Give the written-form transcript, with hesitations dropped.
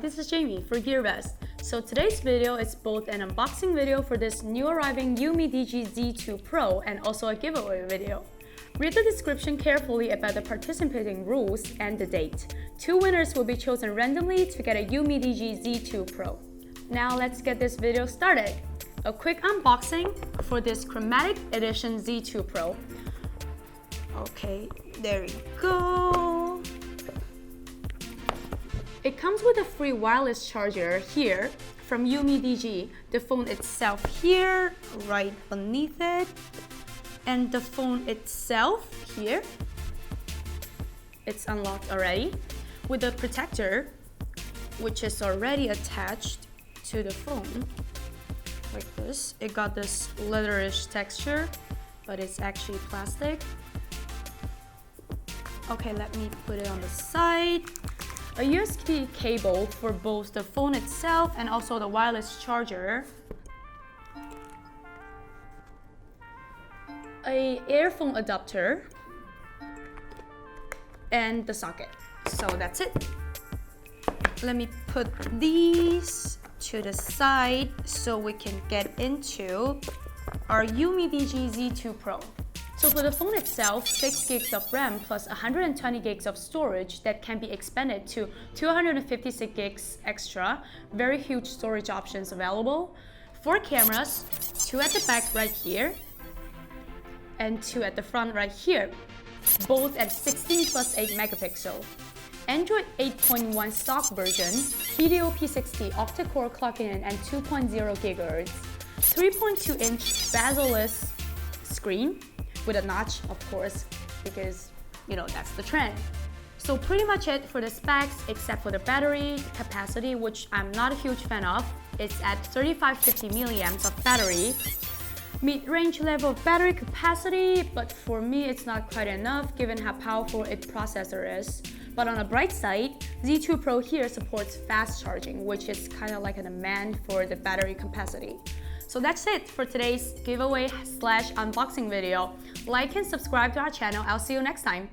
this is Jamie for GearBest. So today's video is both an unboxing video for this new arriving UMIDIGI Z2 Pro and also a giveaway video. Read the description carefully about the participating rules and the date. 2 winners will be chosen randomly to get a UMIDIGI Z2 Pro. Now let's get this video started. A quick unboxing for this chromatic edition Z2 Pro. Okay, there we go. It comes with a free wireless charger here from UMIDIGI, the phone itself here, right beneath it, and the phone itself here. It's unlocked already with a protector, which is already attached to the phone, like this. It got this leatherish texture, but it's actually plastic. Okay, let me put it on the side. A USB cable for both the phone itself and also the wireless charger. A earphone adapter. And the socket. So that's it. Let me put these to the side so we can get into our UMIDIGI Z2 Pro. So for the phone itself, 6 gigs of RAM plus 120 gigs of storage that can be expanded to 256 gigs extra. Very huge storage options available. 4 cameras, 2 at the back right here, and 2 at the front right here, both at 16 plus 8 megapixel. Android 8.1 stock version, Helio P60 octa-core clock-in and 2.0 GHz, 3.2-inch bezel-less screen, with a notch, of course, because, that's the trend. So pretty much it for the specs, except for the battery capacity, which I'm not a huge fan of. It's at 3550 milliamps of battery. Mid-range level of battery capacity, but for me it's not quite enough given how powerful its processor is. But on the bright side, Z2 Pro here supports fast charging, which is kind of like a demand for the battery capacity. So that's it for today's giveaway/unboxing video. Like and subscribe to our channel. I'll see you next time.